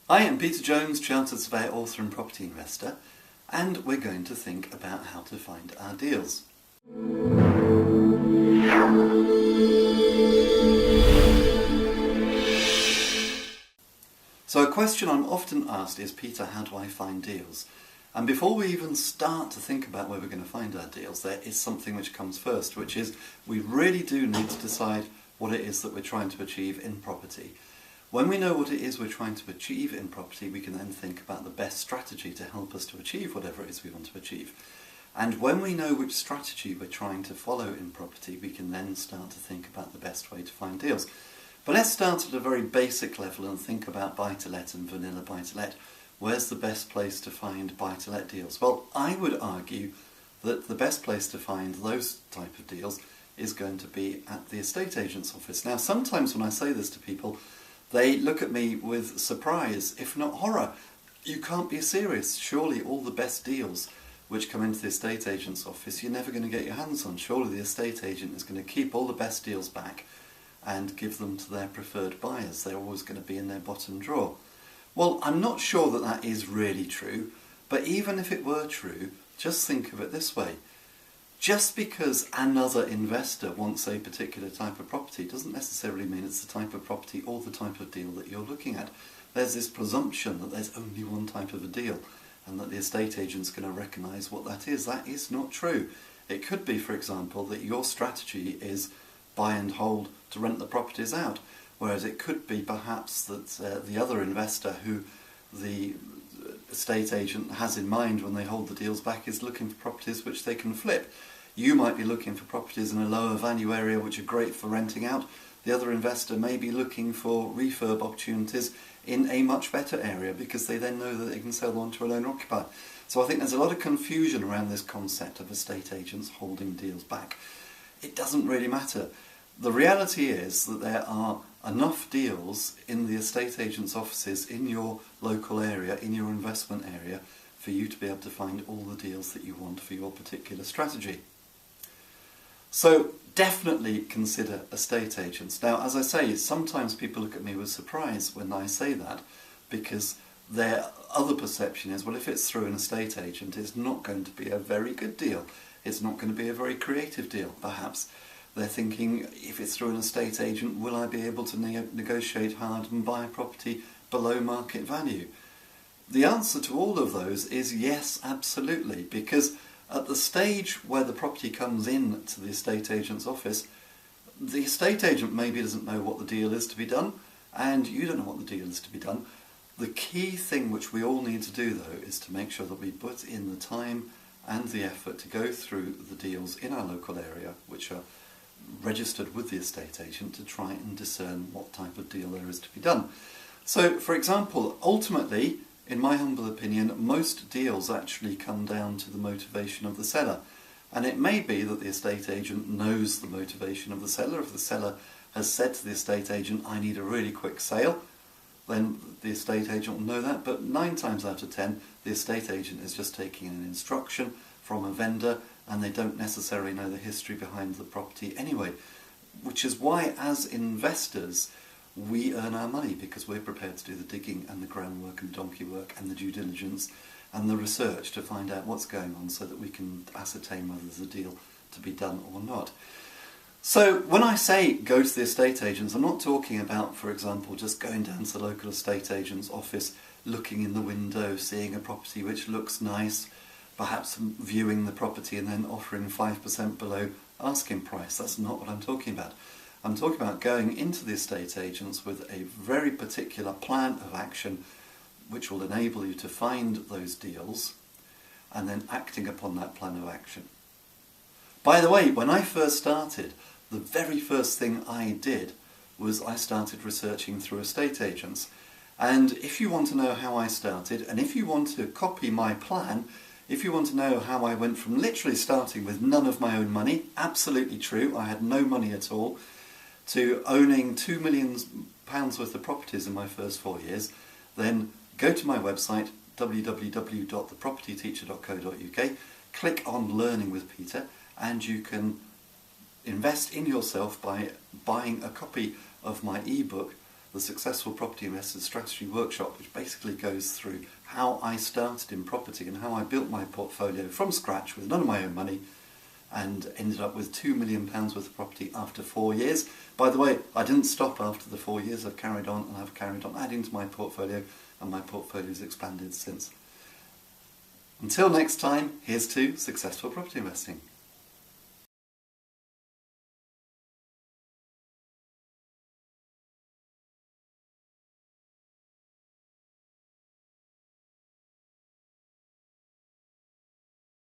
I am Peter Jones, Chartered Surveyor, author and property investor, and we're going to think about how to find our deals. So a question I'm often asked is, Peter, how do I find deals? And before we even start to think about where we're going to find our deals, there is something which comes first, which is we really do need to decide what it is that we're trying to achieve in property. When we know what it is we're trying to achieve in property, we can then think about the best strategy to help us to achieve whatever it is we want to achieve. And when we know which strategy we're trying to follow in property, we can then start to think about the best way to find deals. But let's start at a very basic level and think about buy-to-let and vanilla buy-to-let. Where's the best place to find buy-to-let deals? Well, I would argue that the best place to find those type of deals is going to be at the estate agent's office. Now, sometimes when I say this to people, they look at me with surprise, if not horror. You can't be serious. Surely all the best deals which come into the estate agent's office, you're never going to get your hands on. Surely the estate agent is going to keep all the best deals back and give them to their preferred buyers. They're always going to be in their bottom drawer. Well, I'm not sure that that is really true, but even if it were true, just think of it this way. Just because another investor wants a particular type of property doesn't necessarily mean it's the type of property or the type of deal that you're looking at. There's this presumption that there's only one type of a deal and that the estate agent's going to recognise what that is. That is not true. It could be, for example, that your strategy is buy and hold to rent the properties out, whereas it could be perhaps that the other investor who the estate agent has in mind when they hold the deals back is looking for properties which they can flip. You might be looking for properties in a lower value area which are great for renting out. The other investor may be looking for refurb opportunities in a much better area because they then know that they can sell on to an owner occupier. So I think there's a lot of confusion around this concept of estate agents holding deals back. It doesn't really matter. The reality is that there are enough deals in the estate agent's offices in your local area, in your investment area, for you to be able to find all the deals that you want for your particular strategy. So definitely consider estate agents. Now, as I say, sometimes people look at me with surprise when I say that, because their other perception is, well, if it's through an estate agent, it's not going to be a very good deal. It's not going to be a very creative deal, perhaps. They're thinking, if it's through an estate agent, will I be able to negotiate hard and buy a property below market value? The answer to all of those is yes, absolutely, because at the stage where the property comes in to the estate agent's office, the estate agent maybe doesn't know what the deal is to be done, and you don't know what the deal is to be done. The key thing which we all need to do, though, is to make sure that we put in the time and the effort to go through the deals in our local area, which are registered with the estate agent, to try and discern what type of deal there is to be done. So, for example, ultimately, in my humble opinion, most deals actually come down to the motivation of the seller. And it may be that the estate agent knows the motivation of the seller. If the seller has said to the estate agent, I need a really quick sale, then the estate agent will know that. But 9 times out of 10, the estate agent is just taking an instruction from a vendor, and they don't necessarily know the history behind the property anyway. Which is why, as investors, we earn our money, because we're prepared to do the digging and the groundwork and donkey work and the due diligence and the research to find out what's going on so that we can ascertain whether there's a deal to be done or not. So when I say go to the estate agents, I'm not talking about, for example, just going down to the local estate agent's office, looking in the window, seeing a property which looks nice, perhaps viewing the property and then offering 5% below asking price. That's not what I'm talking about. I'm talking about going into the estate agents with a very particular plan of action which will enable you to find those deals and then acting upon that plan of action. By the way, when I first started, the very first thing I did was I started researching through estate agents. And if you want to know how I started, and if you want to copy my plan, if you want to know how I went from literally starting with none of my own money, absolutely true, I had no money at all, to owning £2 million worth of properties in my first 4 years, then go to my website, www.thepropertyteacher.co.uk, click on Learning with Peter, and you can invest in yourself by buying a copy of my ebook, the Successful Property Investor Strategy Workshop, which basically goes through how I started in property and how I built my portfolio from scratch with none of my own money and ended up with £2 million worth of property after 4 years. By the way, I didn't stop after the 4 years. I've carried on, and I've carried on adding to my portfolio, and my portfolio's expanded since. Until next time, here's to successful property investing.